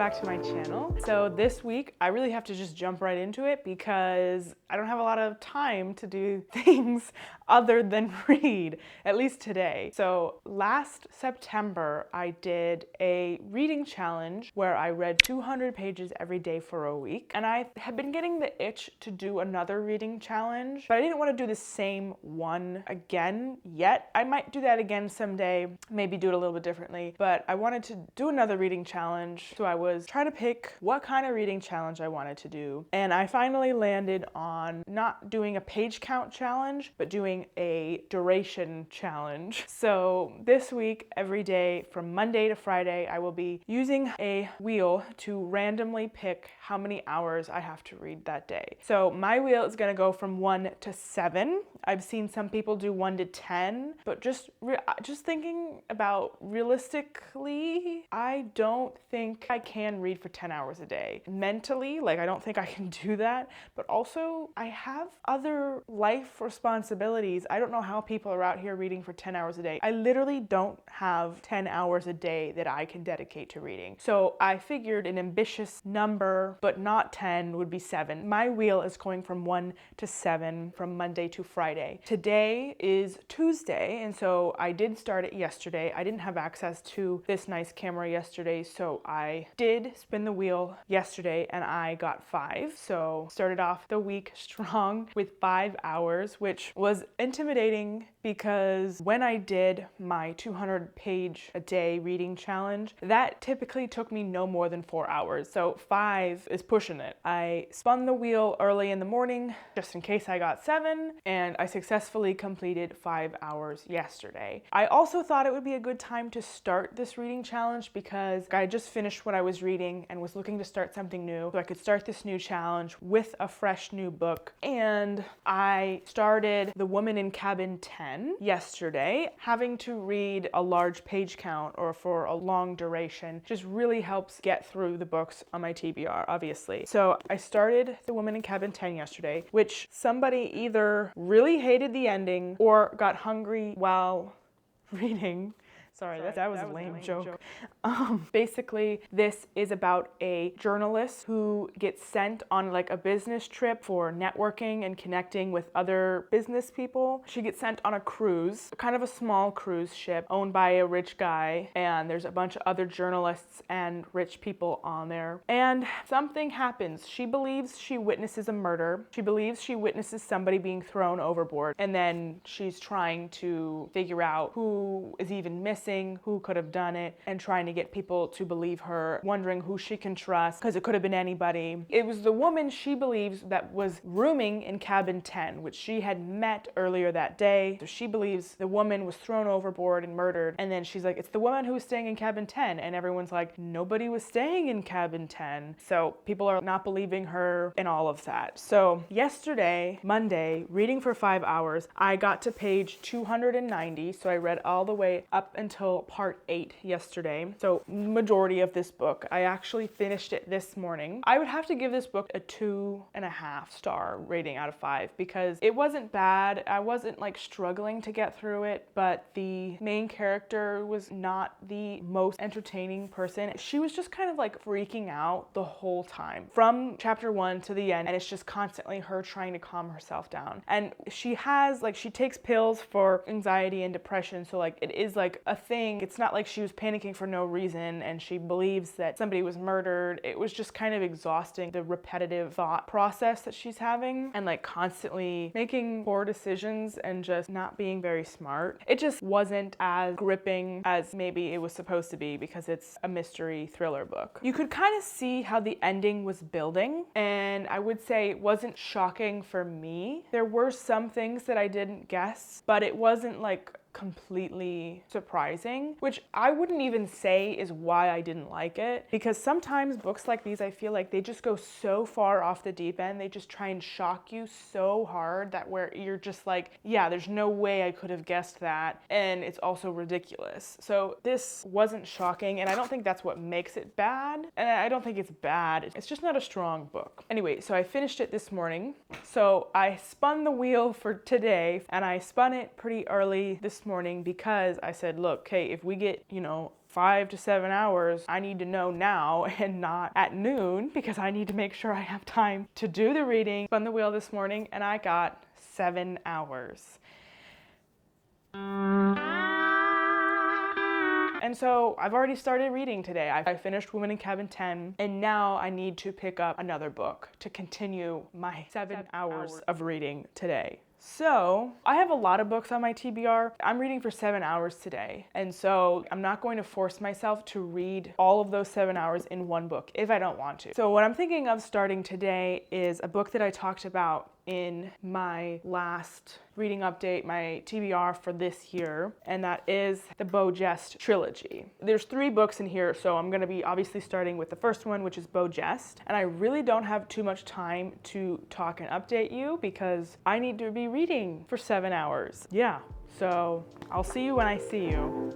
back to my channel. So this week, I really have to just jump right into it because I don't have a lot of time to do things other than read, at least today. So last September, I did a reading challenge where I read 200 pages every day for a week. And I had been getting the itch to do another reading challenge, but I didn't want to do the same one again yet. I might do that again someday, maybe do it a little bit differently, but I wanted to do another reading challenge. So I was trying to pick what kind of reading challenge I wanted to do. And I finally landed on not doing a page count challenge, but doing a duration challenge. So this week, every day from Monday to Friday, I will be using a wheel to randomly pick how many hours I have to read that day. So my wheel is gonna go from 1 to 7. I've seen some people do 1 to 10, but just thinking about realistically, I don't think I can read for 10 hours a day. Mentally, like I don't think I can do that, but also I have other life responsibilities. I don't know how people are out here reading for 10 hours a day. I literally don't have 10 hours a day that I can dedicate to reading. So I figured an ambitious number, but not 10, would be 7. My wheel is going from 1 to 7 from Monday to Friday. Today is Tuesday, and so I did start it yesterday. I didn't have access to this nice camera yesterday, so I did spin the wheel yesterday and I got 5. So started off the week strong with 5 hours, which was intimidating because when I did my 200 page a day reading challenge, that typically took me no more than 4 hours. So 5 is pushing it. I spun the wheel early in the morning just in case I got 7, and I successfully completed 5 hours yesterday. I also thought it would be a good time to start this reading challenge because I just finished what I was reading and was looking to start something new, so I could start this new challenge with a fresh new book. And I started The Woman in Cabin 10 yesterday. Having to read a large page count or for a long duration just really helps get through the books on my TBR, obviously. So I started The Woman in Cabin 10 yesterday, which somebody either really hated the ending or got hungry while reading. Sorry, that was a lame joke. Basically, this is about a journalist who gets sent on like a business trip for networking and connecting with other business people. She gets sent on a cruise, kind of a small cruise ship owned by a rich guy, and there's a bunch of other journalists and rich people on there. And something happens. She believes she witnesses a murder. She believes she witnesses somebody being thrown overboard, and then she's trying to figure out who is even missing, who could have done it, and trying to get people to believe her, wondering who she can trust because it could have been anybody. It was the woman she believes that was rooming in cabin 10, which she had met earlier that day. So she believes the woman was thrown overboard and murdered, and then she's like, it's the woman who was staying in cabin 10, and everyone's like, nobody was staying in cabin 10. So people are not believing her and all of that. So yesterday, Monday, reading for 5 hours, I got to page 290, so I read all the way up until part 8 yesterday. So majority of this book. I actually finished it this morning. I would have to give this book a 2.5 star rating out of 5 because it wasn't bad. I wasn't like struggling to get through it, but the main character was not the most entertaining person. She was just kind of like freaking out the whole time from chapter 1 to the end, and it's just constantly her trying to calm herself down. And she takes pills for anxiety and depression, so like it is like a thing. It's not like she was panicking for no reason and she believes that somebody was murdered. It was just kind of exhausting, the repetitive thought process that she's having and like constantly making poor decisions and just not being very smart. It just wasn't as gripping as maybe it was supposed to be because it's a mystery thriller book. You could kind of see how the ending was building, and I would say it wasn't shocking for me. There were some things that I didn't guess, but it wasn't like completely surprising, which I wouldn't even say is why I didn't like it, because sometimes books like these, I feel like they just go so far off the deep end, they just try and shock you so hard that where you're just like, yeah, there's no way I could have guessed that, and it's also ridiculous. So this wasn't shocking, and I don't think that's what makes it bad, and I don't think it's bad, it's just not a strong book. Anyway, so I finished it this morning. So I spun the wheel for today, and I spun it pretty early this this morning because I said, look, hey, if we get, 5 to 7 hours, I need to know now and not at noon because I need to make sure I have time to do the reading. Spun the wheel this morning and I got 7 hours. And so I've already started reading today. I finished Woman in Cabin 10, and now I need to pick up another book to continue my 7 hours of reading today. So I have a lot of books on my TBR. I'm reading for 7 hours today. And so I'm not going to force myself to read all of those 7 hours in one book if I don't want to. So what I'm thinking of starting today is a book that I talked about in my last reading update, my TBR for this year, and that is the Beau Geste trilogy. There's 3 books in here, so I'm gonna be obviously starting with the first one, which is Beau Geste, and I really don't have too much time to talk and update you because I need to be reading for 7 hours. Yeah, so I'll see you when I see you.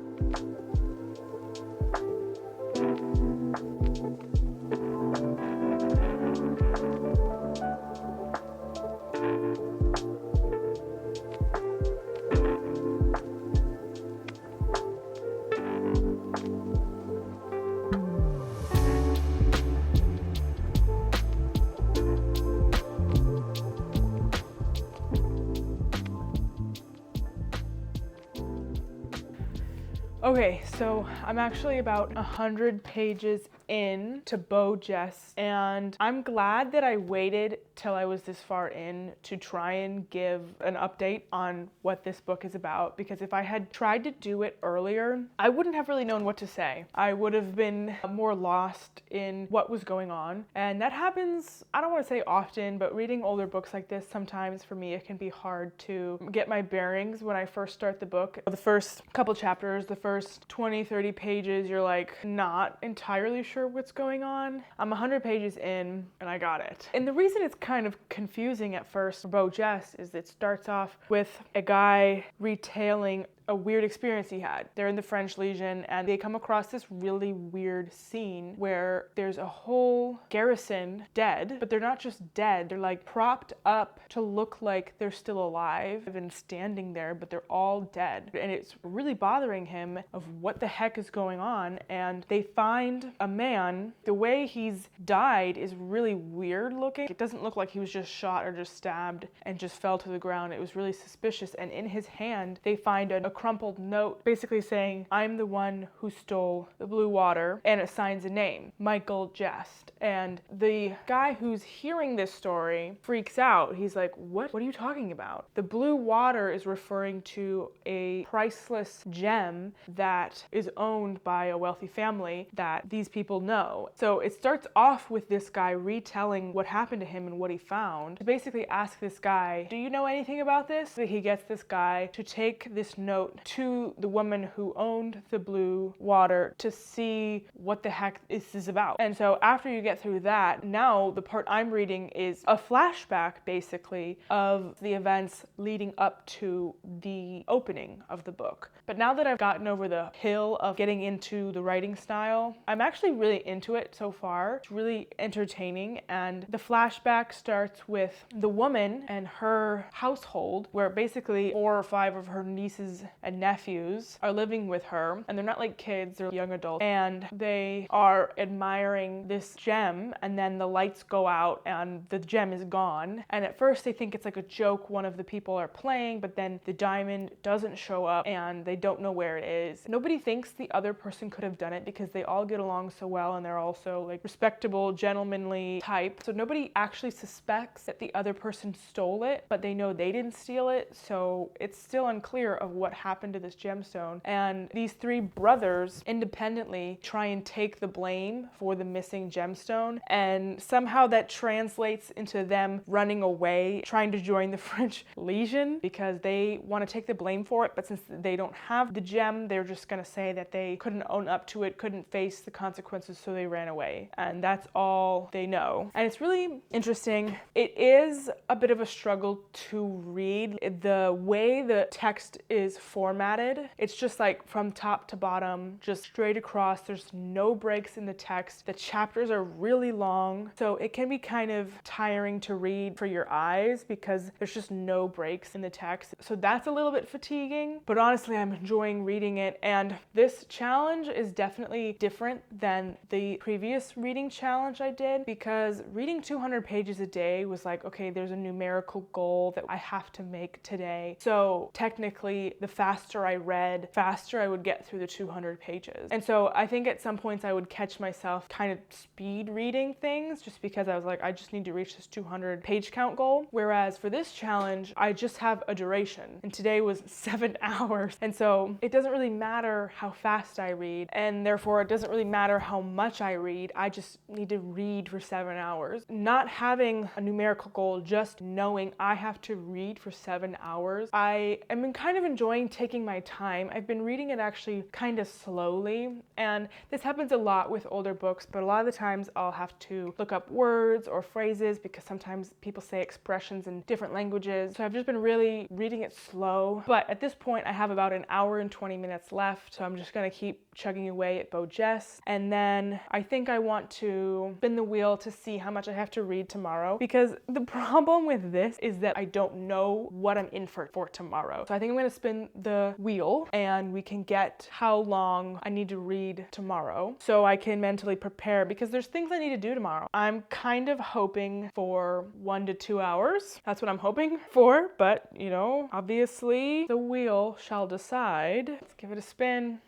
Okay, so I'm actually about 100 pages in to Beau Geste, and I'm glad that I waited till I was this far in to try and give an update on what this book is about, because if I had tried to do it earlier, I wouldn't have really known what to say. I would have been more lost in what was going on, and that happens, I don't want to say often, but reading older books like this, sometimes for me it can be hard to get my bearings when I first start the book. The first couple chapters, the first 20, 30 pages, you're like not entirely sure what's going on. I'm 100 pages in and I got it. And the reason it's kind of confusing at first for Beau Geste is it starts off with a guy retailing a weird experience he had. They're in the French Legion and they come across this really weird scene where there's a whole garrison dead, but they're not just dead, they're like propped up to look like they're still alive and standing there, but they're all dead. And it's really bothering him of what the heck is going on. And they find a man, the way he's died is really weird looking. It doesn't look like he was just shot or just stabbed and just fell to the ground. It was really suspicious. And in his hand, they find a crumpled note basically saying, I'm the one who stole the blue water, and it signs a name, Michael Geste. And the guy who's hearing this story freaks out. He's like, what are you talking about? The blue water is referring to a priceless gem that is owned by a wealthy family that these people know. So it starts off with this guy retelling what happened to him and what he found, to basically ask this guy, do you know anything about this? So he gets this guy to take this note to the woman who owned the blue water to see what the heck this is about. And so after you get through that, now the part I'm reading is a flashback basically of the events leading up to the opening of the book. But now that I've gotten over the hill of getting into the writing style, I'm actually really into it so far. It's really entertaining, and the flashback starts with the woman and her household, where basically 4 or 5 of her nieces and nephews are living with her, and they're not like kids, they're young adults, and they are admiring this gem, and then the lights go out and the gem is gone. And at first they think it's like a joke one of the people are playing, but then the diamond doesn't show up and they don't know where it is. Nobody thinks the other person could have done it because they all get along so well and they're also like respectable, gentlemanly type. So nobody actually suspects that the other person stole it, but they know they didn't steal it. So it's still unclear of what happened to this gemstone. And these 3 brothers independently try and take the blame for the missing gemstone. And somehow that translates into them running away, trying to join the French Legion because they want to take the blame for it. But since they don't have the gem, they're just going to say that they couldn't own up to it, couldn't face the consequences, so they ran away. And that's all they know. And it's really interesting. It is a bit of a struggle to read. The way the text is formatted. It's just like from top to bottom, just straight across. There's no breaks in the text. The chapters are really long, so it can be kind of tiring to read for your eyes because there's just no breaks in the text. So that's a little bit fatiguing, but honestly, I'm enjoying reading it. And this challenge is definitely different than the previous reading challenge I did, because reading 200 pages a day was like, okay, there's a numerical goal that I have to make today. So technically, the faster I read, faster I would get through the 200 pages. And so I think at some points I would catch myself kind of speed reading things just because I was like, I just need to reach this 200 page count goal. Whereas for this challenge, I just have a duration, and today was 7 hours. And so it doesn't really matter how fast I read, and therefore it doesn't really matter how much I read. I just need to read for 7 hours. Not having a numerical goal, just knowing I have to read for 7 hours. I am kind of enjoying taking my time. I've been reading it actually kind of slowly, and this happens a lot with older books, but a lot of the times I'll have to look up words or phrases because sometimes people say expressions in different languages. So I've just been really reading it slow. But at this point, I have about an hour and 20 minutes left, so I'm just gonna keep chugging away at BoJess. And then I think I want to spin the wheel to see how much I have to read tomorrow, because the problem with this is that I don't know what I'm in for tomorrow. So I think I'm gonna spin the wheel and we can get how long I need to read tomorrow so I can mentally prepare, because there's things I need to do tomorrow. I'm kind of hoping for 1 to 2 hours. That's what I'm hoping for, but you know, obviously the wheel shall decide. Let's give it a spin.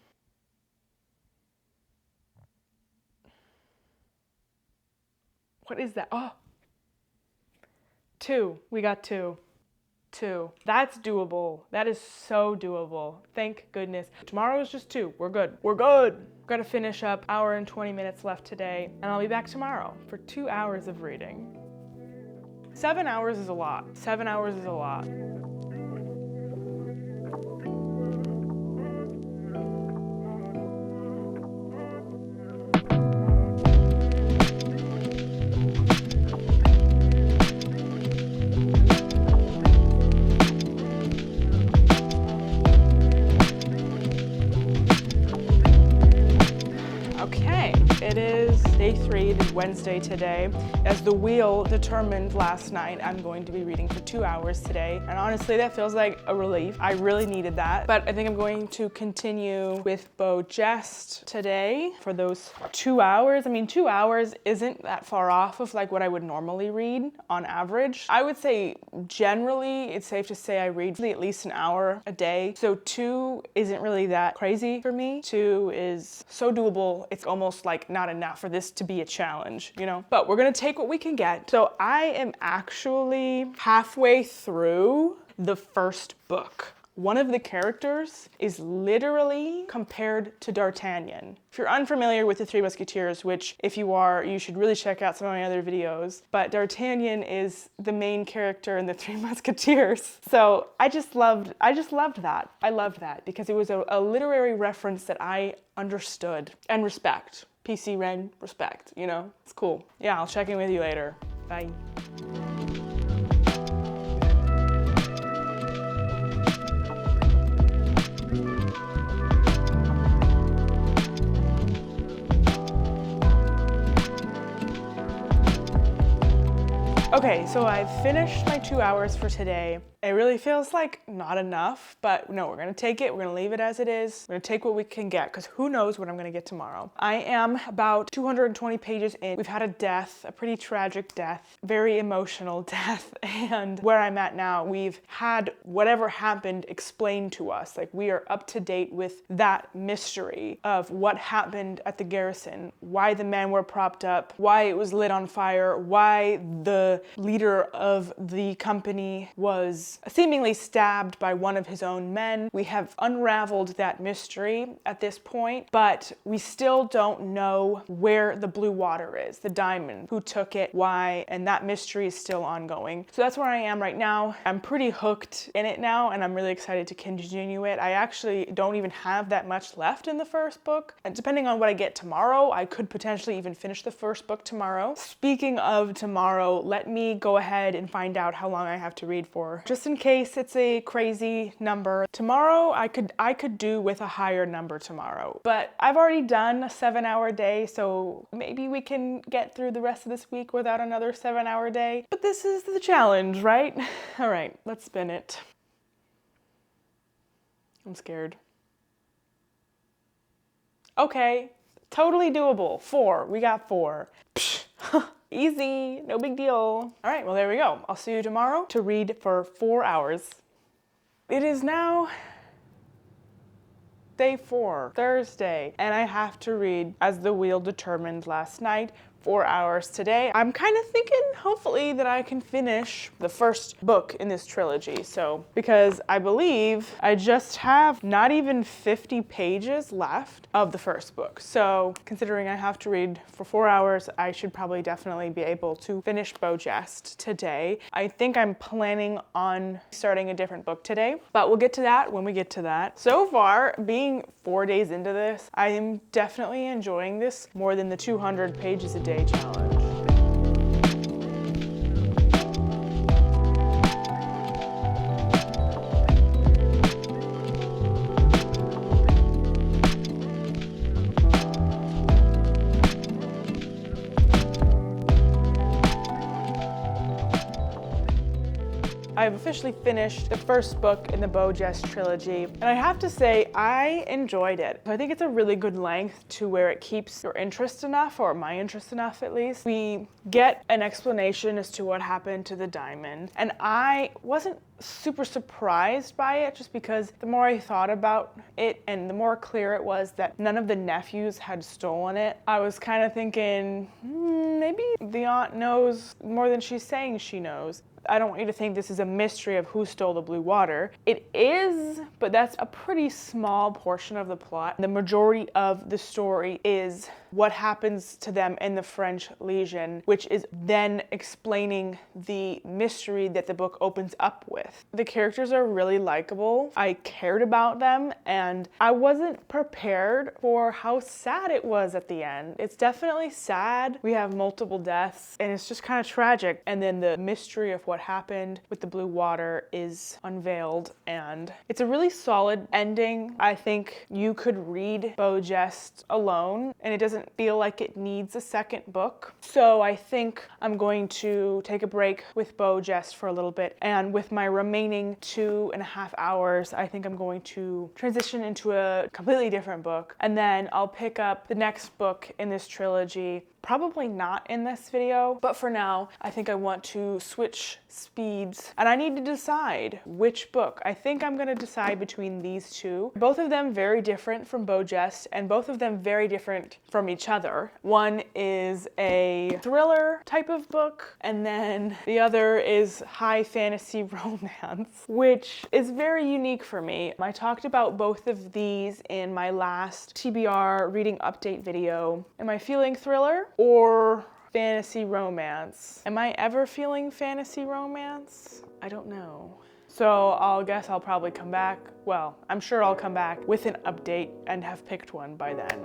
What is that? Oh, 2. We got 2. 2. That's doable. That is so doable. Thank goodness. Tomorrow is just 2. We're good. We're good. Gotta finish up. Hour and 20 minutes left today, and I'll be back tomorrow for 2 hours of reading. 7 hours is a lot. 7 hours is a lot. It is day 3, it is Wednesday today. As the wheel determined last night, I'm going to be reading for 2 hours today. And honestly, that feels like a relief. I really needed that. But I think I'm going to continue with BoJess today for those 2 hours. I mean, 2 hours isn't that far off of like what I would normally read on average. I would say generally, it's safe to say I read at least an hour a day. So 2 isn't really that crazy for me. 2 is so doable. It's almost like not enough for this to be a challenge, you know? But we're gonna take what we can get. So I am actually halfway through the first book. One of the characters is literally compared to D'Artagnan. If you're unfamiliar with the Three Musketeers, which if you are, you should really check out some of my other videos, but D'Artagnan is the main character in the Three Musketeers. So I just loved that. I loved that because it was a literary reference that I understood and respect. PC Ren, respect, you know? It's cool. Yeah, I'll check in with you later. Bye. Okay, so I've finished my 2 hours for today. It really feels like not enough, but no, we're gonna take it, we're gonna leave it as it is. We're gonna take what we can get, because who knows what I'm gonna get tomorrow. I am about 220 pages in. We've had a death, a pretty tragic death, very emotional death, and where I'm at now, we've had whatever happened explained to us. Like, we are up to date with that mystery of what happened at the garrison, why the men were propped up, why it was lit on fire, why the leader of the company was seemingly stabbed by one of his own men. We have unraveled that mystery at this point, but we still don't know where the blue water is, the diamond, who took it, why, and that mystery is still ongoing. So that's where I am right now. I'm pretty hooked in it now, and I'm really excited to continue it. I actually don't even have that much left in the first book, and depending on what I get tomorrow, I could potentially even finish the first book tomorrow. Speaking of tomorrow, let me go ahead and find out how long I have to read for. Just just in case it's a crazy number. Tomorrow, I could do with a higher number tomorrow, but I've already done a 7-hour day, so maybe we can get through the rest of this week without another 7-hour day. But this is the challenge, right? All right, let's spin it. I'm scared. Okay, totally doable. 4, we got 4. Easy, no big deal. All right, well, there we go. I'll see you tomorrow to read for 4 hours. It is now day 4, Thursday, and I have to read, as the wheel determined last night, 4 hours today. I'm kind of thinking, hopefully, that I can finish the first book in this trilogy. So, because I believe I just have not even 50 pages left of the first book. So, considering I have to read for 4 hours, I should probably definitely be able to finish BOJEST today. I think I'm planning on starting a different book today, but we'll get to that when we get to that. So far, being 4 days into this, I am definitely enjoying this more than the 200 pages a day challenge. I've officially finished the first book in the BOJEST trilogy, and I have to say I enjoyed it. I think it's a really good length to where it keeps your interest enough, or my interest enough at least. We get an explanation as to what happened to the diamond, and I wasn't super surprised by it, just because the more I thought about it and the more clear it was that none of the nephews had stolen it, I was kind of thinking, maybe the aunt knows more than she's saying she knows. I don't want you to think this is a mystery of who stole the blue water. It is, but that's a pretty small portion of the plot. The majority of the story is what happens to them in the French Legion, which is then explaining the mystery that the book opens up with. The characters are really likable. I cared about them, and I wasn't prepared for how sad it was at the end. It's definitely sad. We have multiple deaths, and it's just kind of tragic. And then the mystery of what happened with the blue water is unveiled, and it's a really solid ending. I think you could read BOJEST alone, and it doesn't feel like it needs a second book. So I think I'm going to take a break with BOJEST for a little bit, and with my remaining 2.5 hours, I think I'm going to transition into a completely different book, and then I'll pick up the next book in this trilogy. Probably not in this video, but for now, I think I want to switch speeds, and I need to decide which book. I think I'm gonna decide between these two. Both of them very different from BOJEST, and both of them very different from each other. One is a thriller type of book, and then the other is high fantasy romance, which is very unique for me. I talked about both of these in my last TBR reading update video. Am I feeling thriller or fantasy romance? Am I ever feeling fantasy romance? I don't know. So I'll guess I'll probably come back. Well, I'm sure I'll come back with an update and have picked one by then.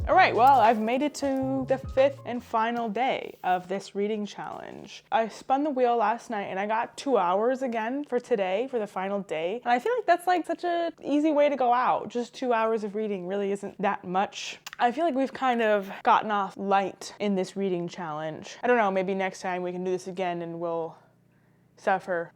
All right, well, I've made it to the 5th and final day of this reading challenge. I spun the wheel last night and I got 2 hours again for today, for the final day. And I feel like that's like such an easy way to go out. Just 2 hours of reading really isn't that much. I feel like we've kind of gotten off light in this reading challenge. I don't know, maybe next time we can do this again and we'll suffer.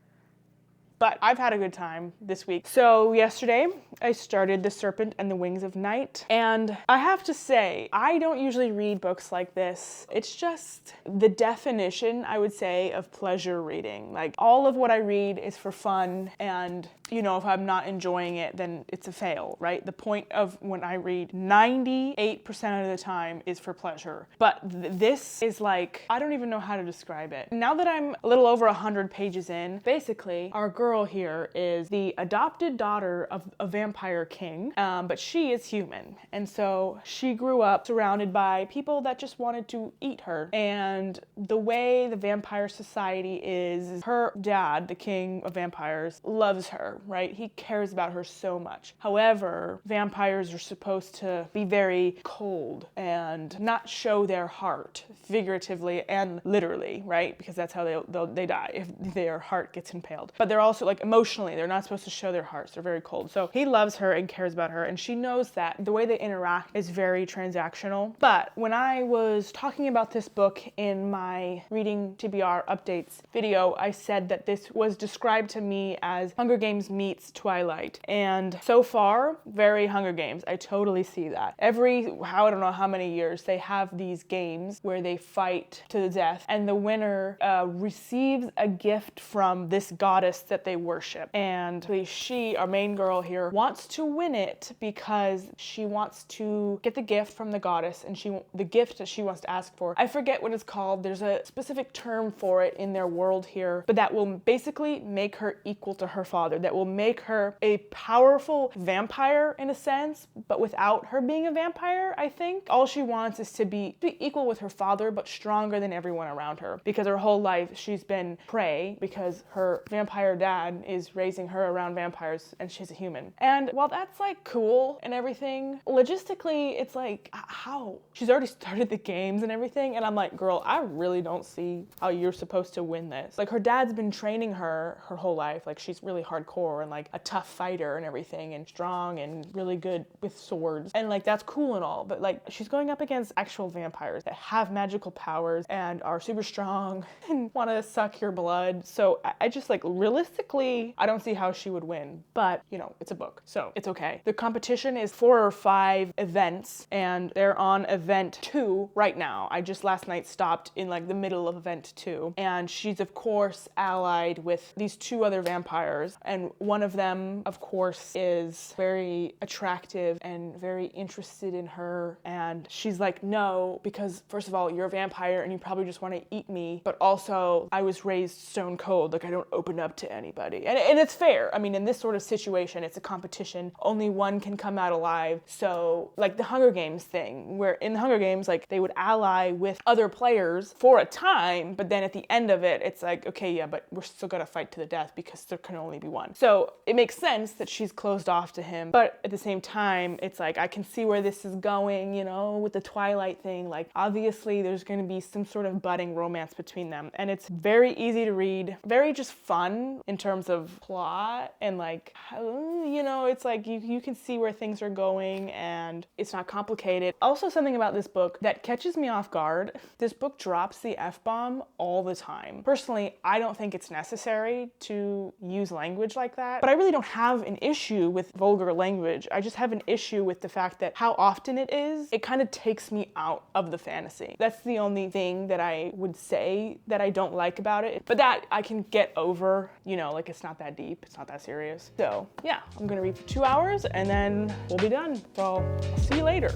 But I've had a good time this week. So yesterday, I started The Serpent and the Wings of Night. And I have to say, I don't usually read books like this. It's just the definition, I would say, of pleasure reading. Like, all of what I read is for fun, and you know, if I'm not enjoying it, then it's a fail, right? The point of when I read 98% of the time is for pleasure. But this is like, I don't even know how to describe it. Now that I'm a little over 100 pages in, basically, our girl girl here is the adopted daughter of a vampire king, but she is human. And so she grew up surrounded by people that just wanted to eat her. And the way the vampire society is, her dad, the king of vampires, loves her, right? He cares about her so much. However, vampires are supposed to be very cold and not show their heart, figuratively and literally, right? Because that's how they die, if their heart gets impaled. But they're also, like, emotionally, they're not supposed to show their hearts. They're very cold. So he loves her and cares about her, and she knows that. The way they interact is very transactional. But when I was talking about this book in my Reading TBR updates video, I said that this was described to me as Hunger Games meets Twilight. And so far, very Hunger Games. I totally see that. I don't know how many years, they have these games where they fight to the death, and the winner receives a gift from this goddess that they worship. And she, our main girl here, wants to win it because she wants to get the gift from the goddess, and the gift that she wants to ask for, I forget what it's called. There's a specific term for it in their world here, but that will basically make her equal to her father. That will make her a powerful vampire in a sense, but without her being a vampire, I think. All she wants is to be equal with her father, but stronger than everyone around her, because her whole life she's been prey because her vampire dad is raising her around vampires and she's a human. And while that's like cool and everything, logistically it's like, how? She's already started the games and everything, and I'm like, girl, I really don't see how you're supposed to win this. Like, her dad's been training her whole life. Like, she's really hardcore and like a tough fighter and everything, and strong and really good with swords, and like that's cool and all, but like she's going up against actual vampires that have magical powers and are super strong and want to suck your blood. So I just, like, realistically, I don't see how she would win, but you know, it's a book, so it's okay. The competition is 4 or 5 events, and they're on event 2 right now. I just last night stopped in like the middle of event 2, and she's of course allied with these 2 other vampires, and one of them of course is very attractive and very interested in her, and she's like, no, because first of all, you're a vampire and you probably just want to eat me, but also I was raised stone cold, like I don't open up to anybody. And it's fair. I mean, in this sort of situation, it's a competition. Only one can come out alive. So like the Hunger Games thing, where in the Hunger Games, like they would ally with other players for a time, but then at the end of it, it's like, okay, yeah, but we're still gonna fight to the death because there can only be one. So it makes sense that she's closed off to him, but at the same time, it's like, I can see where this is going, you know, with the Twilight thing. Like, obviously there's gonna be some sort of budding romance between them, and it's very easy to read, very just fun in terms of plot, and like, you know, it's like you can see where things are going, and it's not complicated. Also, something about this book that catches me off guard, this book drops the F-bomb all the time. Personally, I don't think it's necessary to use language like that, but I really don't have an issue with vulgar language. I just have an issue with the fact that how often it is, it kind of takes me out of the fantasy. That's the only thing that I would say that I don't like about it, but that I can get over, you know, like it's not that deep, it's not that serious. So yeah, I'm gonna read for 2 hours and then we'll be done. So I'll see you later.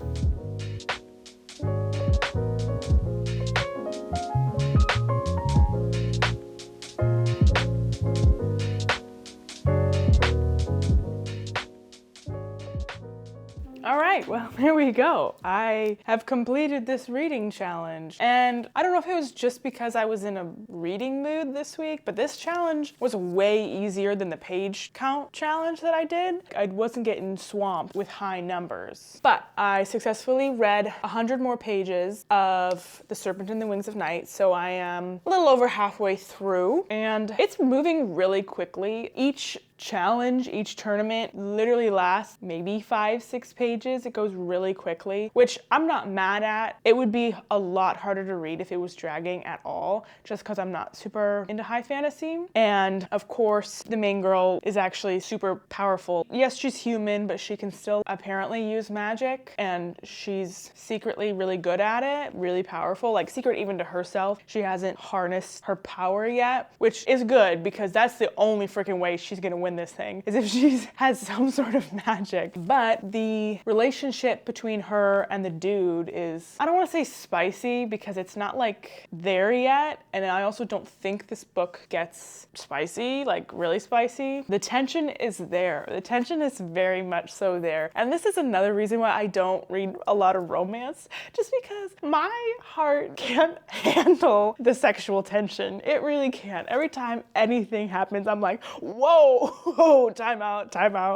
All right, well, there we go. I have completed this reading challenge, and I don't know if it was just because I was in a reading mood this week, but this challenge was way easier than the page count challenge that I did. I wasn't getting swamped with high numbers, but I successfully read 100 more pages of The Serpent and the Wings of Night, so I am a little over halfway through, and it's moving really quickly. Each challenge, each tournament literally lasts maybe 5-6 pages. It goes really quickly, which I'm not mad at. It would be a lot harder to read if it was dragging at all, just because I'm not super into high fantasy. And of course, the main girl is actually super powerful. Yes, she's human, but she can still apparently use magic, and she's secretly really good at it, really powerful, like secret even to herself. She hasn't harnessed her power yet, which is good because that's the only freaking way she's gonna win in this thing, as if she has some sort of magic. But the relationship between her and the dude is, I don't want to say spicy because it's not like there yet, and I also don't think this book gets spicy, like really spicy. The tension is there. The tension is very much so there. And this is another reason why I don't read a lot of romance, just because my heart can't handle the sexual tension. It really can't. Every time anything happens, I'm like, whoa, time out,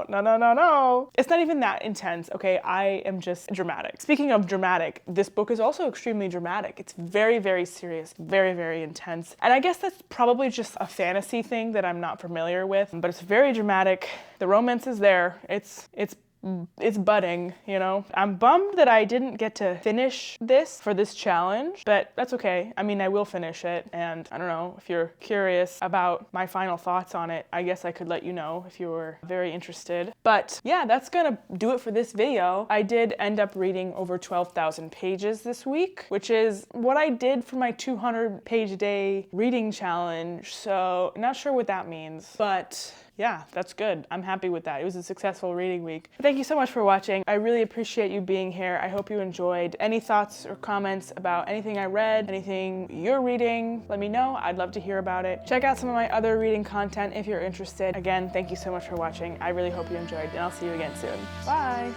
no, no, no, no. It's not even that intense, okay? I am just dramatic. Speaking of dramatic, this book is also extremely dramatic. It's very, very serious, very, very intense. And I guess that's probably just a fantasy thing that I'm not familiar with, but it's very dramatic. The romance is there. It's budding, you know? I'm bummed that I didn't get to finish this for this challenge, but that's okay. I mean, I will finish it, and I don't know, if you're curious about my final thoughts on it, I guess I could let you know if you were very interested. But yeah, that's gonna do it for this video. I did end up reading over 12,000 pages this week, which is what I did for my 200-page a day reading challenge, so not sure what that means, but yeah, that's good. I'm happy with that. It was a successful reading week. Thank you so much for watching. I really appreciate you being here. I hope you enjoyed. Any thoughts or comments about anything I read, anything you're reading, let me know. I'd love to hear about it. Check out some of my other reading content if you're interested. Again, thank you so much for watching. I really hope you enjoyed, and I'll see you again soon. Bye.